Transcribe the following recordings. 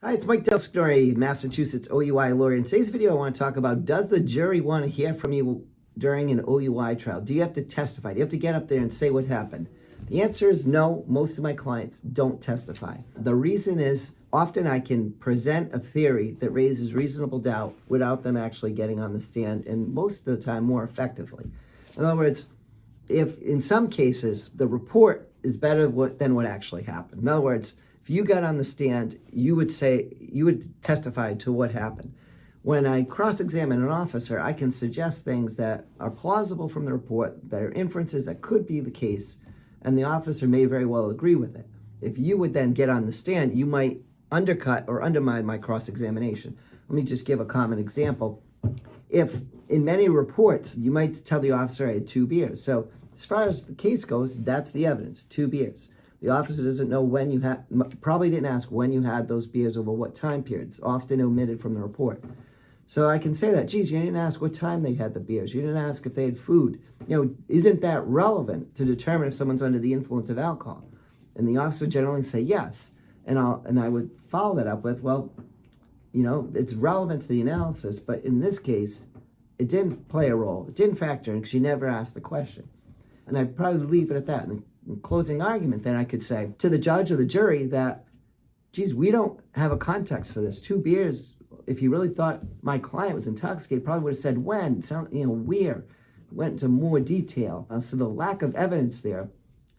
Hi, it's Mike DelSignore, Massachusetts OUI lawyer. In today's video, I want to talk about, does the jury want to hear from you during an OUI trial? Do you have to testify? Do you have to get up there and say what happened? The answer is no. Most of my clients don't testify. The reason is often I can present a theory that raises reasonable doubt without them actually getting on the stand, and most of the time more effectively. In other words, if in some cases the report is better than what actually happened. In other words, if you got on the stand, you would testify to what happened. When I cross-examine an officer, I can suggest things that are plausible from the report, that are inferences that could be the case, and the officer may very well agree with it. If you would then get on the stand, you might undercut or undermine my cross-examination. Let me just give a common example. If in many reports, you might tell the officer I had 2 beers. So as far as the case goes, that's the evidence, 2 beers. The officer doesn't know when you had, probably didn't ask when you had those beers over what time periods, often omitted from the report. So I can say that, geez, you didn't ask what time they had the beers. You didn't ask if they had food. Isn't that relevant to determine if someone's under the influence of alcohol? And the officer generally say yes. And I would follow that up with, well, it's relevant to the analysis, but in this case, it didn't play a role. It didn't factor in because you never asked the question. And I'd probably leave it at that. And in closing argument, then I could say to the judge or the jury that, geez, we don't have a context for this. 2 beers, if you really thought my client was intoxicated, probably would have said when, where, went into more detail. So the lack of evidence there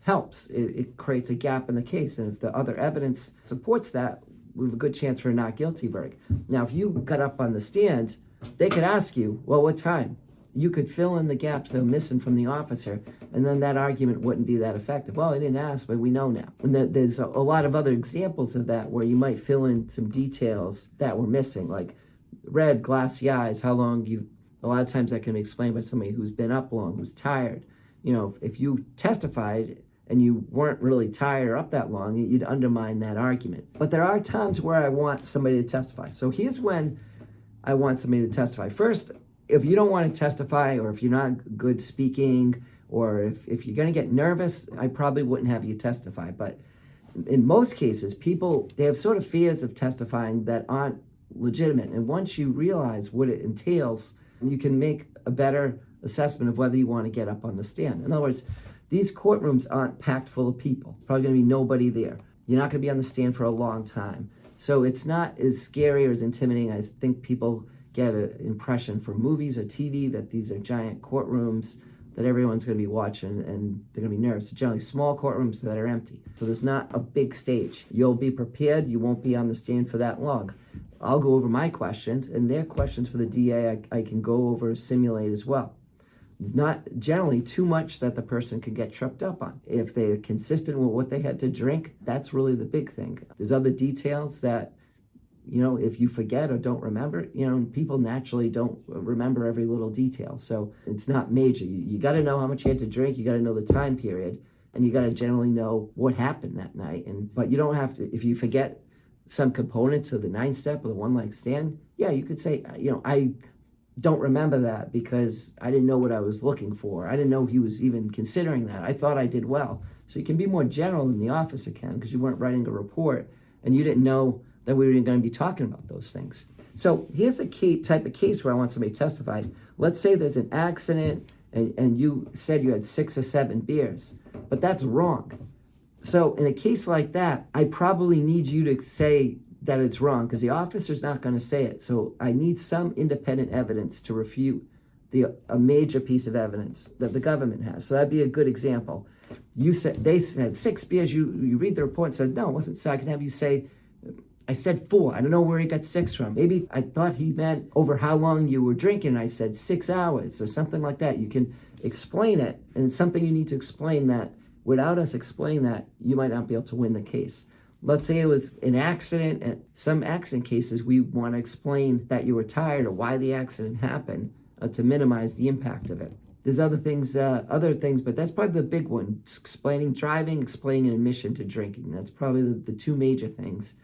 helps. It creates a gap in the case. And if the other evidence supports that, we have a good chance for a not guilty verdict. Now, if you got up on the stand, they could ask you, well, what time? You could fill in the gaps that are missing from the officer, and then that argument wouldn't be that effective. Well, I didn't ask, but we know now. And there's a lot of other examples of that where you might fill in some details that were missing, like red, glassy eyes, how long a lot of times that can be explained by somebody who's been up long, who's tired. If you testified and you weren't really tired or up that long, you'd undermine that argument. But there are times where I want somebody to testify. So here's when I want somebody to testify. First, if you don't want to testify, or if you're not good speaking, or if you're going to get nervous, I probably wouldn't have you testify. But in most cases, they have sort of fears of testifying that aren't legitimate. And once you realize what it entails, you can make a better assessment of whether you want to get up on the stand. In other words, these courtrooms aren't packed full of people. Probably going to be nobody there. You're not going to be on the stand for a long time. So it's not as scary or as intimidating as I think people get an impression from movies or TV that these are giant courtrooms that everyone's going to be watching and they're going to be nervous. They're generally small courtrooms that are empty. So there's not a big stage. You'll be prepared. You won't be on the stand for that long. I'll go over my questions, and their questions for the DA I can go over, simulate as well. It's not generally too much that the person could get tripped up on. If they're consistent with what they had to drink, that's really the big thing. There's other details that, if you forget or don't remember, people naturally don't remember every little detail. So it's not major. You got to know how much you had to drink. You got to know the time period, and you got to generally know what happened that night. But you don't have to, if you forget some components of the 9-step or the 1-leg stand, yeah, you could say, I don't remember that because I didn't know what I was looking for. I didn't know he was even considering that. I thought I did well. So you can be more general than the officer can because you weren't writing a report and you didn't know that we were going to be talking about those things. So here's the type of case where I want somebody testified. Let's say there's an accident and you said you had 6 or 7 beers, but that's wrong. So in a case like that, I probably need you to say that it's wrong because the officer's not going to say it. So I need some independent evidence to refute a major piece of evidence that the government has. So that'd be a good example. They said 6 beers. You read the report and said, no, it wasn't so. I can have you say, I said 4. I don't know where he got 6 from. Maybe I thought he meant over how long you were drinking. I said 6 hours or something like that. You can explain it, and it's something you need to explain that. Without us explaining that, you might not be able to win the case. Let's say it was an accident. And some accident cases, we want to explain that you were tired or why the accident happened to minimize the impact of it. There's other things, but that's probably the big one. Explaining driving, explaining an admission to drinking. That's probably the 2 major things.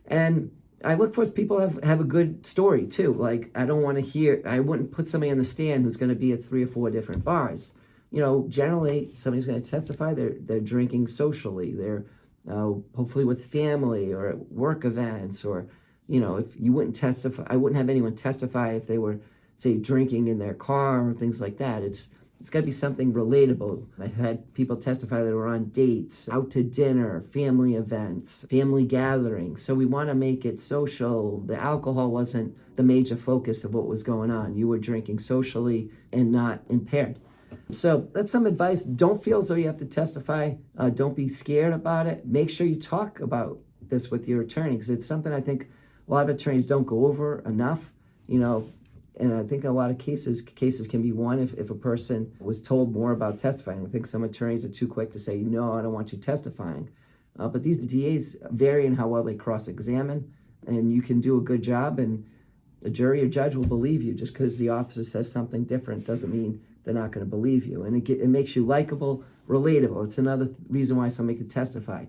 And I look for people have a good story too. Like I wouldn't put somebody on the stand who's going to be at 3 or 4 different bars. Generally somebody's going to testify. They're drinking socially. They're hopefully with family or at work events, or, if you wouldn't testify, I wouldn't have anyone testify if they were, say, drinking in their car or things like that. It's got to be something relatable. I had people testify that were on dates, out to dinner, family events, family gatherings. So we want to make it social. The alcohol wasn't the major focus of what was going on. You were drinking socially and not impaired. So that's some advice. Don't feel as though you have to testify. Don't be scared about it. Make sure you talk about this with your attorney, because it's something I think a lot of attorneys don't go over enough. And I think a lot of cases can be won if a person was told more about testifying. I think some attorneys are too quick to say, no, I don't want you testifying. But these DAs vary in how well they cross-examine, and you can do a good job, and a jury or judge will believe you. Just because the officer says something different doesn't mean they're not going to believe you. And it makes you likable, relatable. It's another reason why somebody could testify.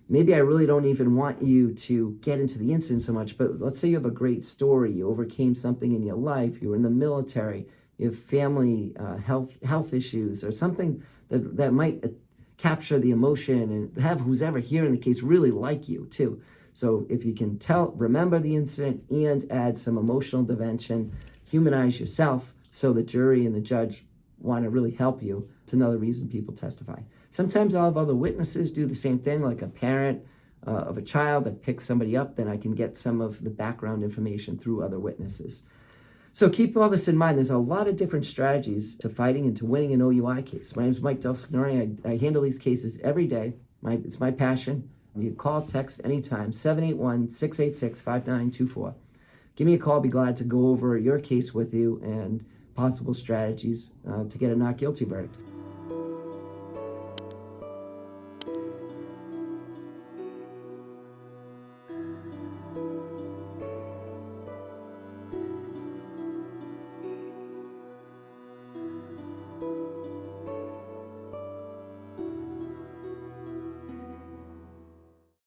Maybe I really don't even want you to get into the incident so much, but let's say you have a great story. You overcame something in your life. You were in the military. You have family health issues, or something that might capture the emotion and have who's ever hearing the case really like you too. So if you can remember the incident and add some emotional dimension, humanize yourself so the jury and the judge want to really help you, it's another reason people testify. Sometimes I'll have other witnesses do the same thing, like a parent of a child that picks somebody up, then I can get some of the background information through other witnesses. So keep all this in mind. There's a lot of different strategies to fighting and to winning an OUI case. My name is Mike DelSignore. I handle these cases every day. It's my passion. You can call, text anytime, 781-686-5924. Give me a call. I'll be glad to go over your case with you and possible strategies to get a not guilty verdict.